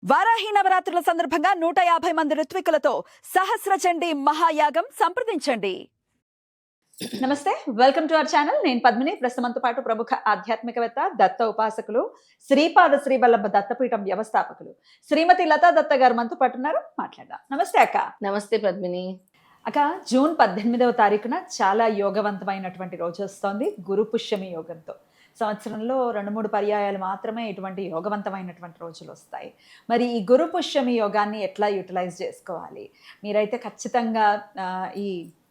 వారాహి నవరాత్రుల సందర్భంగా 150 మంది ఋత్వికులతో సహస్ర చండీ మహాయాగం సంప్రదించండి. నమస్తే, వెల్కమ్ టు అవర్ ఛానల్. నేను పద్మిని. ప్రస్తుతంతో పాటు ప్రముఖ ఆధ్యాత్మికవేత్త, దత్త ఉపాసకులు, శ్రీపాద శ్రీవల్లభ దత్తపీఠం వ్యవస్థాపకులు శ్రీమతి లతా దత్త గారు మనతో పాటు ఉన్నారు. మాట్లాడదాం. నమస్తే అక్క. నమస్తే పద్మిని. అక్క, జూన్ 18వ తారీఖున చాలా యోగవంతమైనటువంటి రోజు వస్తోంది, గురు పుష్యమి యోగంతో. సంవత్సరంలో 2-3 పర్యాయాలు మాత్రమే ఇటువంటి యోగవంతమైనటువంటి రోజులు వస్తాయి. మరి ఈ గురు పుష్యమి యోగాన్ని ఎట్లా యూటిలైజ్ చేసుకోవాలి? మీరైతే ఖచ్చితంగా ఈ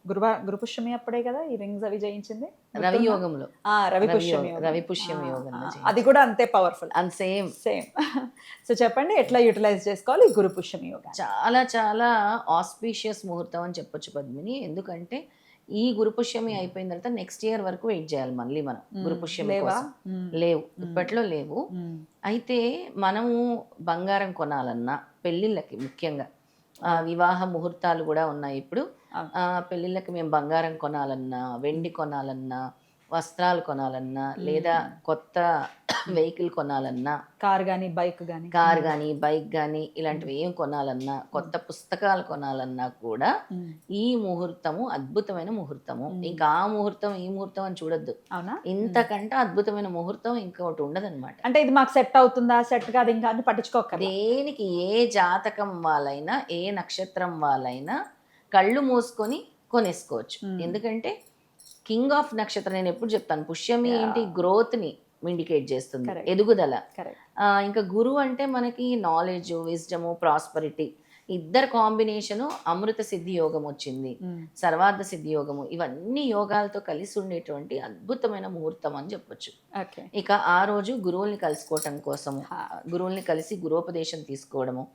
గురు పుష్యమి అప్పుడే కదా ఈ రింగ్స్ అవి జయించింది, రవి యోగంలో. రవి పుష్యమి యోగం అది కూడా అంతే పవర్ఫుల్ అండ్ సేమ్. సో చెప్పండి, ఎట్లా యూటిలైజ్ చేసుకోవాలి ఈ గురు పుష్యమి యోగా? చాలా చాలా ఆస్పీషియస్ ముహూర్తం అని చెప్పొచ్చు పద్మిని. ఎందుకంటే ఈ గురు పుష్యమి అయిపోయిన తర్వాత నెక్స్ట్ ఇయర్ వరకు వెయిట్ చేయాలి మళ్ళీ మనం గురు పుష్యమి కోసం. లేవు, ఇప్పట్లో లేవు. అయితే మనము బంగారం కొనాలన్నా, పెళ్ళిళ్ళకి ముఖ్యంగా వివాహ ముహూర్తాలు కూడా ఉన్నాయి ఇప్పుడు. పెళ్ళిళ్ళకి మేము బంగారం కొనాలన్నా, వెండి కొనాలన్నా, వస్త్రాలు కొనాలన్నా, లేదా కొత్త వెహికల్ కొనాలన్నా, కార్ కానీ బైక్ కానీ ఇలాంటివి ఏం కొనాలన్నా, కొత్త పుస్తకాలు కొనాలన్నా కూడా ఈ ముహూర్తము అద్భుతమైన ముహూర్తము. ఇంకా ఆ ముహూర్తం ఈ ముహూర్తం అని చూడొద్దు. ఇంతకంటే అద్భుతమైన ముహూర్తం ఇంకొకటి ఉండదన్నమాట. అంటే ఇది మాకు సెట్ అవుతుందా, సెట్ కాదు ఇంకా అని పట్టించుకోక, దేనికి ఏ జాతకం వాళ్ళైనా, ఏ నక్షత్రం వాళ్ళైనా కళ్ళు మూసుకొని కొనేసుకోవచ్చు. ఎందుకంటే కింగ్ ఆఫ్ నక్షత్రం, నేను ఎప్పుడు చెప్తాను, పుష్యమి ఏంటి, గ్రోత్ ని ఇండికేట్ చేస్తుంది, ఎదుగుదల. ఇంకా గురువు అంటే మనకి నాలెడ్జ్, విజ్డము, ప్రాస్పరిటీ, ఇద్దరు కాంబినేషను. అమృత సిద్ధి యోగం వచ్చింది, సర్వార్థ సిద్ధి యోగము, ఇవన్నీ యోగాలతో కలిసి ఉండేటువంటి అద్భుతమైన ముహూర్తం అని చెప్పొచ్చు. ఇక ఆ రోజు గురువుల్ని కలుసుకోవటం కోసము, గురువుల్ని కలిసి గురోపదేశం తీసుకోవడము,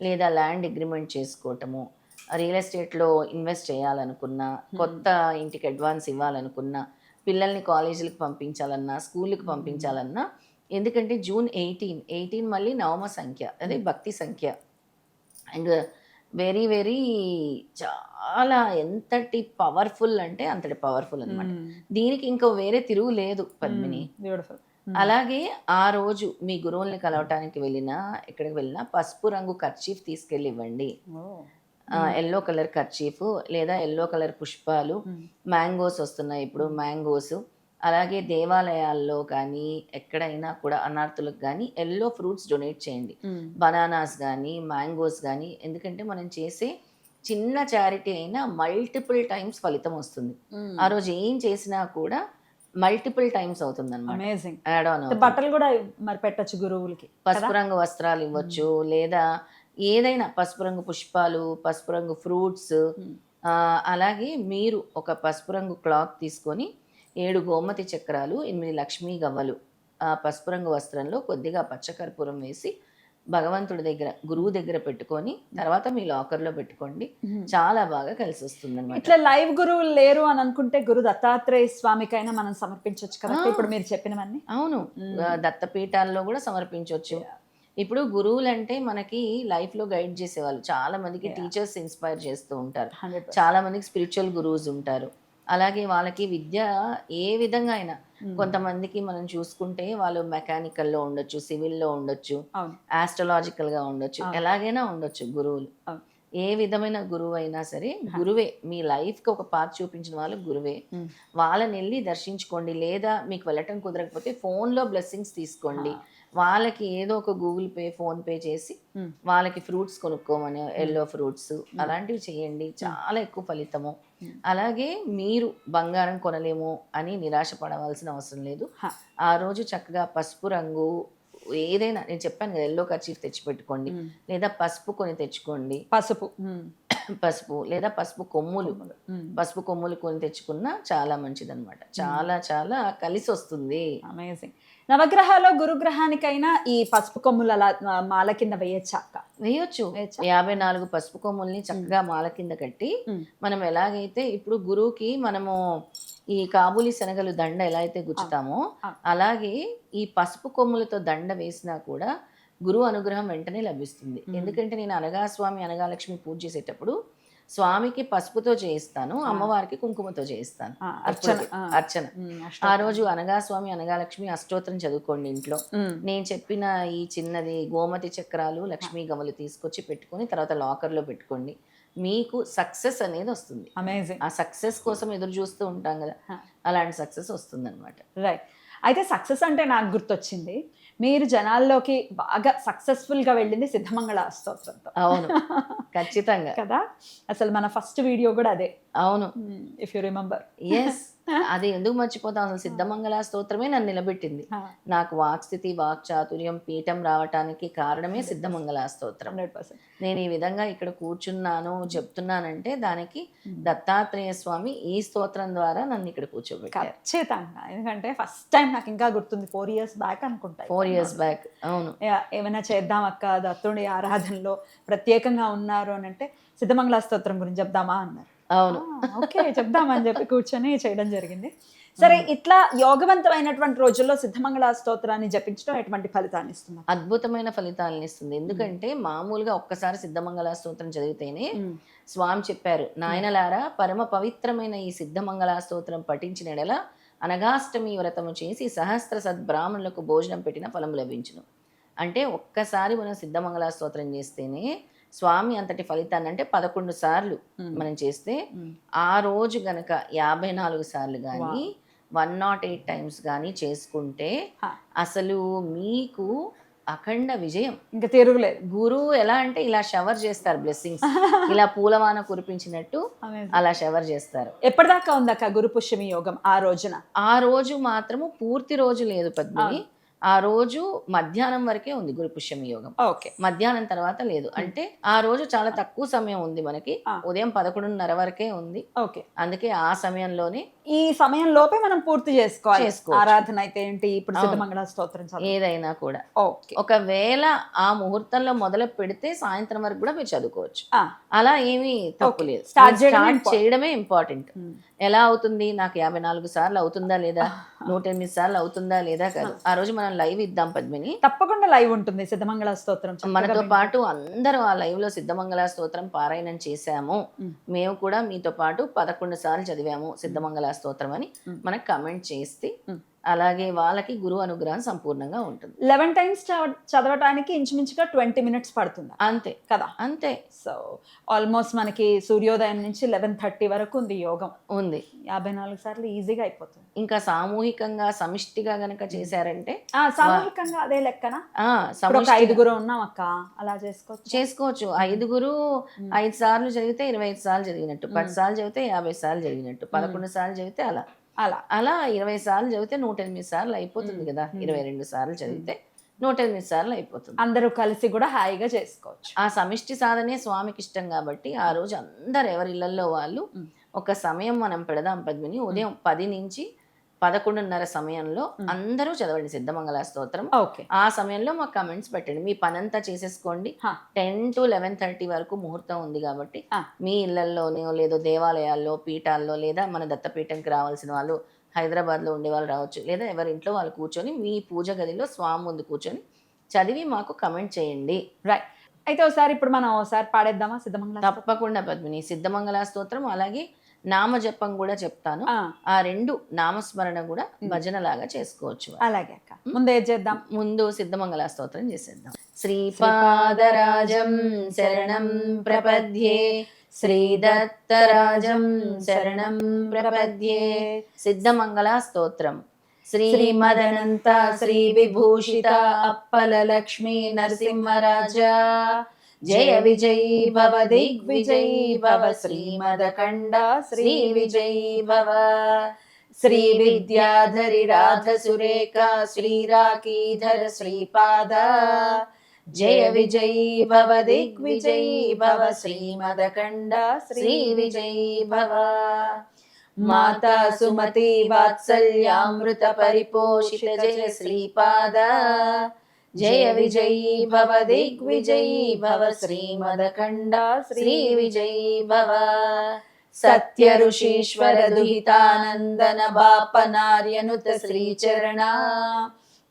లేదా ల్యాండ్ అగ్రిమెంట్ చేసుకోవటము, రియల్ ఎస్టేట్లో ఇన్వెస్ట్ చేయాలనుకున్నా, కొత్త ఇంటికి అడ్వాన్స్ ఇవ్వాలనుకున్నా, పిల్లల్ని కాలేజీలకు పంపించాలన్నా, స్కూల్కి పంపించాలన్నా. ఎందుకంటే జూన్ 18 మళ్ళీ నవమ సంఖ్య, అదే భక్తి సంఖ్య. అండ్ వెరీ వెరీ చాలా ఎంతటి పవర్ఫుల్ అంటే అంతటి పవర్ఫుల్ అనమాట. దీనికి ఇంకో వేరే తిరుగు లేదు పద్మిని. అలాగే ఆ రోజు మీ గురువుల్ని కలవటానికి వెళ్ళినా, ఎక్కడికి వెళ్ళినా పసుపు రంగు కర్చీఫ్ తీసుకెళ్ళి ఇవ్వండి. ఎల్లో కలర్ కర్చీఫ్ లేదా ఎల్లో కలర్ పుష్పాలు, మ్యాంగోస్ వస్తున్నాయి ఇప్పుడు, మ్యాంగోస్. అలాగే దేవాలయాల్లో కానీ ఎక్కడైనా కూడా అనార్థులకు కానీ ఎల్లో ఫ్రూట్స్ డొనేట్ చేయండి, బనానాస్ కానీ మ్యాంగోస్ కానీ. ఎందుకంటే మనం చేసే చిన్న చారిటీ అయినా మల్టిపుల్ టైమ్స్ ఫలితం వస్తుంది. ఆ రోజు ఏం చేసినా కూడా మల్టిపుల్ టైమ్స్ అవుతుంది అన్నమాట. బట్టలు కూడా మరి పెట్టచ్చు గురువులకి, పసుపు రంగు వస్త్రాలు ఇవ్వచ్చు, లేదా ఏదైనా పసుపు రంగు పుష్పాలు, పసుపు రంగు ఫ్రూట్స్. అలాగే మీరు ఒక పసుపు రంగు క్లాత్ తీసుకొని 7 గోమతి చక్రాలు, 8 లక్ష్మీ గవ్వలు ఆ పసుపు రంగు వస్త్రంలో కొద్దిగా పచ్చకర్పూరం వేసి భగవంతుడి దగ్గర, గురువు దగ్గర పెట్టుకొని తర్వాత మీ లాకర్లో పెట్టుకోండి. చాలా బాగా కలిసి వస్తుంది అన్నమాట. ఇట్లా లైవ్ గురువులు లేరు అని అనుకుంటే గురు దత్తాత్రేయ స్వామికైనా మనం సమర్పించవచ్చు కదా ఇప్పుడు మీరు చెప్పినవన్నీ? అవును, దత్తపీఠాల్లో కూడా సమర్పించవచ్చు. ఇప్పుడు గురువులు అంటే మనకి లైఫ్లో గైడ్ చేసేవాళ్ళు. చాలా మందికి టీచర్స్ ఇన్స్పైర్ చేస్తూ ఉంటారు, చాలా మందికి స్పిరిచువల్ గురువుస్ ఉంటారు. అలాగే వాళ్ళకి విద్య ఏ విధంగా అయినా, కొంతమందికి మనం చూసుకుంటే వాళ్ళు మెకానికల్లో ఉండొచ్చు, సివిల్లో ఉండొచ్చు, ఆస్ట్రలాజికల్గా ఉండొచ్చు, ఎలాగైనా ఉండొచ్చు గురువులు. ఏ విధమైన గురువు అయినా సరే గురువే. మీ లైఫ్కి ఒక పాత్ చూపించిన వాళ్ళు గురువే. వాళ్ళని వెళ్ళి దర్శించుకోండి. లేదా మీకు వెళ్ళటం కుదరకపోతే ఫోన్లో బ్లెస్సింగ్స్ తీసుకోండి. వాళ్ళకి ఏదో ఒక గూగుల్ పే, ఫోన్ పే చేసి వాళ్ళకి ఫ్రూట్స్ కొనుక్కోమని, ఎల్లో ఫ్రూట్స్ అలాంటివి చేయండి, చాలా ఎక్కువ ఫలితము. అలాగే మీరు బంగారం కొనలేము అని నిరాశ పడవలసిన అవసరం లేదు. ఆ రోజు చక్కగా పసుపు రంగు ఏదైనా, నేను చెప్పాను కదా, ఎల్లో కర్చీఫ్ తెచ్చిపెట్టుకోండి, లేదా పసుపు కొని తెచ్చుకోండి. పసుపు లేదా పసుపు కొమ్ములు కొని తెచ్చుకున్నా చాలా మంచిదన్నమాట. చాలా చాలా కలిసి వస్తుంది. అమేజింగ్. నవగ్రహాల్లో గురుగ్రహానికైనా ఈ పసుపు కొమ్ములు అలా మాల కింద వేయొచ్చు. 54 పసుపు కొమ్ముల్ని చక్కగా మాల కింద కట్టి, మనం ఎలాగైతే ఇప్పుడు గురువుకి మనము ఈ కాబూలి శనగలు దండ ఎలా అయితే గుచ్చుతామో, అలాగే ఈ పసుపు కొమ్ములతో దండ వేసినా కూడా గురువు అనుగ్రహం వెంటనే లభిస్తుంది. ఎందుకంటే నేను అనగాస్వామి, అనగాలక్ష్మి పూజ చేసేటప్పుడు స్వామికి పసుపుతో చేయిస్తాను, అమ్మవారికి కుంకుమతో చేయిస్తాను. అర్చన అర్చన ఆ రోజు అనగా స్వామి అనగాలక్ష్మి అష్టోత్తరం చదువుకోండి ఇంట్లో. నేను చెప్పిన ఈ చిన్నది గోమతి చక్రాలు లక్ష్మీ గమలు తీసుకొచ్చి పెట్టుకొని తర్వాత లాకర్లో పెట్టుకోండి. మీకు సక్సెస్ అనేది వస్తుంది. అమేజింగ్. ఆ సక్సెస్ కోసం ఎదురు చూస్తూ ఉంటాం కదా, అలాంటి సక్సెస్ వస్తుంది అనమాట. రైట్. అయితే సక్సెస్ అంటే నాకు గుర్తొచ్చింది, మీరు జనాల్లోకి బాగా సక్సెస్ఫుల్గా వెళ్ళింది సిద్ధమంగళ స్తోత్రంతో. అవును, ఖచ్చితంగా కదా. అసలు మన ఫస్ట్ వీడియో కూడా అదే. అవును, ఇఫ్ యు రిమెంబర్. ఎస్. అది ఎందుకు మర్చిపోతాం, అసలు సిద్ధమంగళ స్తోత్రమే నన్ను నిలబెట్టింది. నాకు వాక్స్థితి వాక్చాతుర్యం పీఠం రావటానికి కారణమే సిద్ధమంగళ స్తోత్రం. 100%. నేను ఈ విధంగా ఇక్కడ కూర్చున్నాను చెప్తున్నానంటే దానికి దత్తాత్రేయ స్వామి ఈ స్తోత్రం ద్వారా నన్ను ఇక్కడ కూర్చోబెట్టారు. ఖచ్చితంగా. ఎందుకంటే ఫస్ట్ టైం నాకు ఇంకా గుర్తుంది 4 years బ్యాక్ అనుకుంటా. 4 years బ్యాక్. అవును, ఏమైనా చేద్దాం అక్క, దత్తుడి ఆరాధనలో ప్రత్యేకంగా ఉన్నారు అని అంటే సిద్ధమంగళ స్తోత్రం గురించి చెప్దామా అన్నారు. అవును, ఓకే చెప్దామని చెప్పి కూర్చొని చేయడం జరిగింది. సరే, ఇట్లా యోగవంతమైనటువంటి రోజుల్లో సిద్ధమంగళ స్తోత్రాన్ని జపించడం ఎటువంటి ఫలితాన్ని ఇస్తుంది? అద్భుతమైన ఫలితాలను ఇస్తుంది. ఎందుకంటే మామూలుగా ఒక్కసారి సిద్ధమంగళ స్తోత్రం చదివితేనే స్వామి చెప్పారు, నాయనలారా పరమ పవిత్రమైన ఈ సిద్ధమంగళ స్తోత్రం పఠించిన ఎడల అనగాష్టమి వ్రతము చేసి సహస్ర సద్బ్రాహ్మణులకు భోజనం పెట్టిన ఫలము లభించును. అంటే ఒక్కసారి మనం సిద్ధమంగళ స్తోత్రం చేస్తేనే స్వామి అంతటి ఫలితాన్ని, అంటే 11 సార్లు మనం చేస్తే ఆ రోజు గనక 54 సార్లు కానీ 108 times కానీ చేసుకుంటే అసలు మీకు అఖండ విజయం, ఇంకా తిరుగులేదు. గురువు ఎలా అంటే ఇలా షవర్ చేస్తారు బ్లెస్సింగ్స్, ఇలా పూలవాన కురిపించినట్టు అలా షవర్ చేస్తారు. ఎప్పటిదాకా ఉందక్క గురు పుష్యమి యోగం? ఆ రోజున, ఆ రోజు మాత్రము పూర్తి రోజు లేదు పద్మిని, ఆ రోజు మధ్యాహ్నం వరకే ఉంది గురు పుష్యమి యోగం. ఓకే, మధ్యాహ్నం తర్వాత లేదు. అంటే ఆ రోజు చాలా తక్కువ సమయం ఉంది మనకి, ఉదయం 11:30 వరకే ఉంది. ఓకే, అందుకే ఆ సమయంలోనే, ఈ సమయం లోపే మనం పూర్తి చేసుకోవాలి. ఆరాధన అయితే ఏంటి, ఇప్పుడు సిద్ధమంగళ స్తోత్రం ఏదైనా కూడా. ఓకే, ఒకవేళ ఆ ముహూర్తంలో మొదలు పెడితే సాయంత్రం వరకు కూడా మీరు చదువుకోవచ్చు, అలా ఏమీ తప్పు లేదు. స్టార్ట్ చేయడమే ఇంపార్టెంట్. ఎలా అవుతుంది, నాకు 54 సార్లు అవుతుందా లేదా, 108 సార్లు అవుతుందా లేదా కాదు. ఆ రోజు మనం లైవ్ ఇద్దాం పద్మిని, తప్పకుండా లైవ్ ఉంటుంది సిద్ధమంగళ స్తోత్రం. మనతో పాటు అందరూ ఆ లైవ్ లో సిద్ధమంగళ స్తోత్రం పారాయణం చేశాము, మేము కూడా మీతో పాటు 11 సార్లు చదివాము సిద్ధమంగళ స్తోత్రం అని మనకు కమెంట్ చేస్తే అలాగే వాళ్ళకి గురువు అనుగ్రహం సంపూర్ణంగా ఉంటుంది. 11 times చదవటానికి ఇంచుమించుగా 20 minutes పడుతుంది. అంతే కదా, అంతే. సో ఆల్మోస్ట్ మనకి సూర్యోదయం నుంచి 11:30 వరకు ఉంది యోగం. ఉంది. 54 సార్లు ఈజీగా అయిపోతుంది. ఇంకా సామూహికంగా సమిష్టిగా గనక చేశారంటే, సామూహికంగా అదే లెక్కన 5 ఉన్నాం అక్క, అలా చేసుకోవచ్చు. 5 5 సార్లు చదివితే 25 సార్లు చదివినట్టు, 10 సార్లు చదివితే 50 సార్లు చదివినట్టు, 11 సార్లు చదివితే అలా 20 సార్లు చదివితే 108 సార్లు అయిపోతుంది కదా. 22 సార్లు చదివితే 108 సార్లు అయిపోతుంది. అందరూ కలిసి కూడా హాయిగా చేసుకోవచ్చు. ఆ సమిష్టి సాధనే స్వామికి ఇష్టం కాబట్టి ఆ రోజు అందరు ఎవరి ఇళ్లలో వాళ్ళు ఒక సమయం మనం పెడదాం పద్మిని. ఉదయం 10 నుంచి 11:30 సమయంలో అందరూ చదవండి సిద్ధమంగళ స్తోత్రం. ఆ సమయంలో మాకు కమెంట్స్ పెట్టండి. మీ పనంతా చేసేసుకోండి. 10 to 11:30 వరకు ముహూర్తం ఉంది కాబట్టి మీ ఇళ్లలోనో లేదో దేవాలయాల్లో పీఠాల్లో, లేదా మన దత్తపీఠంకి రావాల్సిన వాళ్ళు హైదరాబాద్లో ఉండే వాళ్ళు రావచ్చు, లేదా ఎవరి ఇంట్లో వాళ్ళు కూర్చొని మీ పూజ గదిలో స్వామి ముందు కూర్చొని చదివి మాకు కమెంట్ చేయండి. రైట్. అయితే ఒకసారి మనం పాడేద్దామా సిద్ధమంగళ? తప్పకుండా పద్మిని. సిద్ధమంగళ స్తోత్రం అలాగే నామజపం కూడా చెప్తాను. ఆ 2 నామస్మరణ కూడా భజన లాగా చేసుకోవచ్చు. అలాగే అక్క, ముందే చేద్దాం. ముందు సిద్ధమంగళ స్తోత్రం చేసేద్దాం. శ్రీపాదరాజం శరణం ప్రపద్యే, శ్రీదత్తరాజం శరణం ప్రపద్యే. సిద్ధమంగళ స్తోత్రం. శ్రీమదనంత శ్రీ విభూషిత అప్పల లక్ష్మీ నరసింహరాజా, జయ విజయీ భవ దిగ్విజయీ భవ, శ్రీమదఖండ శ్రీ విజయీ భవ. శ్రీ విద్యాధరి రాధ సురేఖ శ్రీరాకీధర శ్రీపాద, జయ విజయీ భవ దిగ్విజయీ భవ, శ్రీమదఖండ శ్రీ విజయీ భవ. మాతా సుమతి వాత్సల్యామృత పరిపోషిత జయ శ్రీపాద, జయ విజయీ భవ దిగ్విజయీ భవ, శ్రీమదఖండ శ్రీ విజయీ భవ. సత్య ఋషీశ్వర దుహితానందన బాపనార్యనుత శ్రీచరణ,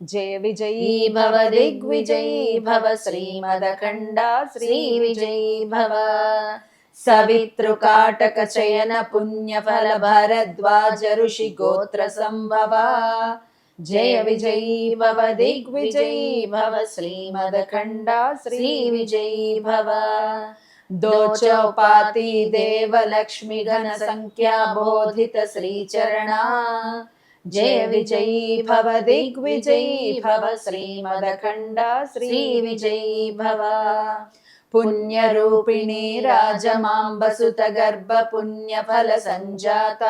జయ విజయీ భవ దిగ్విజయీ భవ, శ్రీమదఖండ శ్రీ విజయీ భవ. సవితృకాటక చయన పుణ్యఫల భరద్వాజ ఋషి గోత్ర సంభవ జయ విజయీ భవ దిగ్విజయీ భవ శ్రీమదఖండ శ్రీ విజయీ భవ దోచౌపాతి దేవలక్ష్మి ఘన సంఖ్యా బోధిత శ్రీచరణా జయ విజయీ భవ దిగ్విజయీ భవ శ్రీమదఖండ శ్రీ విజయీ భవ పుణ్యరూపిణీ రాజమాంబసుత గర్భ పుణ్యఫల సంజాత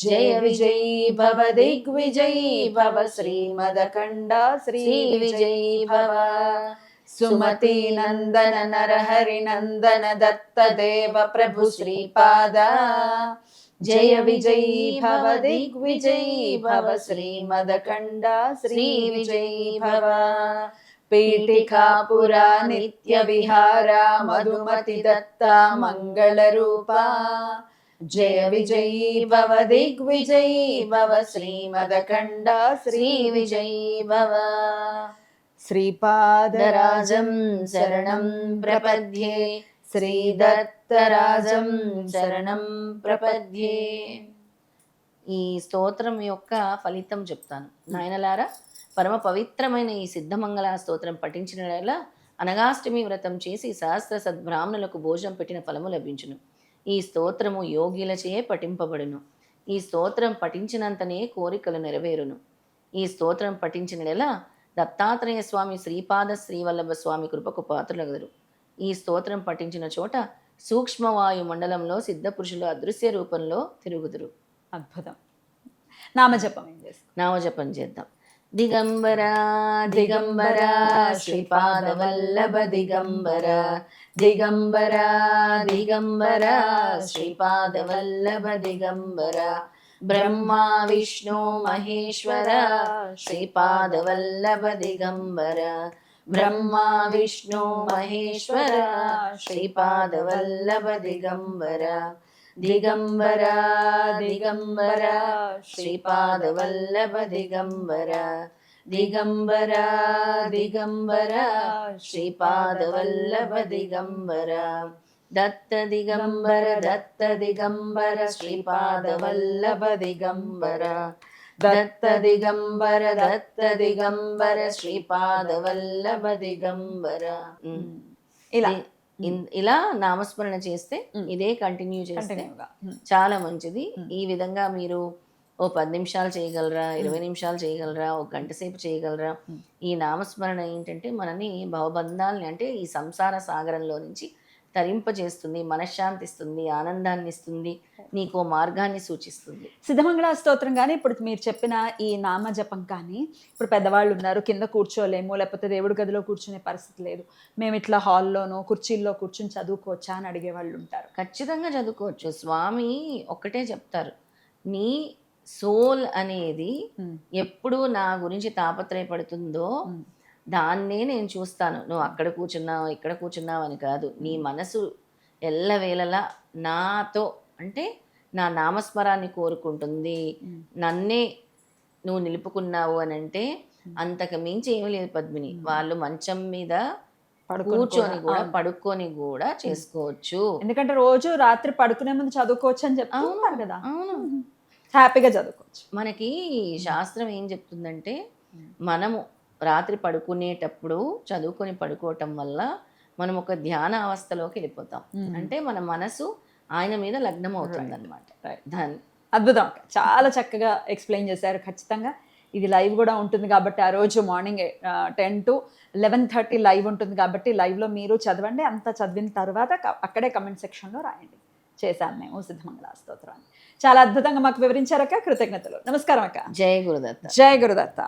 జయ విజయీ భవ దిగ్విజయీ భవ శ్రీమదఖండ శ్రీ విజయీ భవ సుమతి నందన నరహరి నందన దత్త దేవ ప్రభు శ్రీపాద జయ విజయీ భవ దిగ్విజయీ భవ శ్రీమదఖండ శ్రీ విజయీ భవ పీఠికాపురా నిత్య విహారా మధుమతి దత్త మంగళ రూపా జయ విజయీ భవ దిగ్విజయీ భవ శ్రీమదఖండ శ్రీ విజయీ భవ శ్రీపాదరాజం శరణం ప్రపద్యే శ్రీదత్తరాజం శరణం ప్రపద్యే. ఈ స్తోత్రం యొక్క ఫలితం చెప్తాను నాయనలారా. పరమ పవిత్రమైన ఈ సిద్ధమంగళ స్తోత్రం పఠించిన వేళ అనగాష్టమి వ్రతం చేసి సహస్ర సద్బ్రాహ్మణులకు భోజనం పెట్టిన ఫలము లభించును. ఈ స్తోత్రము యోగిలచే పఠింపబడును. ఈ స్తోత్రం పఠించినంతనే కోరికలు నెరవేరును. ఈ స్తోత్రం పఠించిన వేళ దత్తాత్రేయ స్వామి శ్రీపాద శ్రీవల్లభ స్వామి కృపకు పాత్రులగదురు. ఈ స్తోత్రం పఠించిన చోట సూక్ష్మవాయు మండలంలో సిద్ధపురుషులు అదృశ్య రూపంలో తిరుగుదురు. అద్భుతం. నామజపం ఏం చేస్తాం? నామజపం చేద్దాం. దిగంబర దిగంబర శ్రీపాద వల్లభ దిగంబర దిగంబర దిగంబర శ్రీపాద వల్లభ దిగంబర బ్రహ్మ విష్ణు మహేశ్వర శ్రీపాద వల్లభ దిగంబర బ్రహ్మ విష్ణు మహేశ్వర శ్రీపాద వల్లభ దిగంబర దిగంబర దిగంబర శ్రీపాద వల్లభ దిగంబర దిగంబర దిగంబర శ్రీపాద వల్లభ దిగంబర దత్త దిగంబర దత్త దిగంబర శ్రీపాద వల్లభ దిగంబర దత్త దిగంబర దత్త దిగంబర శ్రీపాద వల్లభ దిగంబర. ఇలా నామస్మరణ చేస్తే ఇదే కంటిన్యూ చేస్తే చాలా మంచిది. ఈ విధంగా మీరు ఓ 10 నిమిషాలు చేయగలరా, 20 నిమిషాలు చేయగలరా, ఒక గంట సేపు చేయగలరా. ఈ నామస్మరణ ఏంటంటే మనని భవబంధాలని అంటే ఈ సంసార సాగరంలో నుంచి తరింపజేస్తుంది, మనశ్శాంతి ఇస్తుంది, ఆనందాన్ని ఇస్తుంది, నీకు మార్గాన్ని సూచిస్తుంది. సిద్ధమంగళ స్తోత్రం కానీ ఇప్పుడు మీరు చెప్పిన ఈ నామ జపం కానీ ఇప్పుడు పెద్దవాళ్ళు ఉన్నారు, కింద కూర్చోలేము, లేకపోతే దేవుడి గదిలో కూర్చునే పరిస్థితి లేదు, మేము ఇట్లా హాల్లోనో కుర్చీల్లో కూర్చుని చదువుకోవచ్చా అని అడిగే వాళ్ళు ఉంటారు. ఖచ్చితంగా చదువుకోవచ్చు. స్వామి ఒక్కటే చెప్తారు, నీ సోల్ అనేది ఎప్పుడు నా గురించి తాపత్రయపడుతుందో దాన్నే నేను చూస్తాను. నువ్వు అక్కడ కూర్చున్నావు ఇక్కడ కూర్చున్నావు అని కాదు, నీ మనసు ఎల్లవేళలా నాతో అంటే నా నామస్మరాన్ని కోరుకుంటుంది, నన్నే నువ్వు నిలుపుకున్నావు అని అంటే అంతకు మించి ఏమీ లేదు పద్మిని. వాళ్ళు మంచం మీద కూర్చొని కూడా పడుకొని కూడా చేసుకోవచ్చు. ఎందుకంటే రోజు రాత్రి పడుకునే ముందు చదువుకోవచ్చు అని చెప్తున్నారు కదా. అవును, హ్యాపీగా చదువుకోవచ్చు. మనకి శాస్త్రం ఏం చెప్తుందంటే మనము రాత్రి పడుకునేటప్పుడు చదువుకొని పడుకోవటం వల్ల మనం ఒక ధ్యాన అవస్థలోకి వెళ్ళిపోతాం. అంటే మన మనసు ఆయన మీద లగ్నం అవుతుంది అనమాట. దాన్ని అద్భుతం, చాలా చక్కగా ఎక్స్ప్లెయిన్ చేశారు. ఖచ్చితంగా ఇది లైవ్ కూడా ఉంటుంది కాబట్టి ఆ రోజు మార్నింగ్ 10 to 11:30 లైవ్ ఉంటుంది కాబట్టి లైవ్లో మీరు చదవండి. అంతా చదివిన తర్వాత అక్కడే కమెంట్ సెక్షన్లో రాయండి. చేశాను మేము సిద్ధమంగళ స్తోత్రాన్ని. చాలా అద్భుతంగా మాకు వివరించారక్క, కృతజ్ఞతలు. నమస్కారం అక్క. జయ గురుదత్త. జయ గురుదత్త.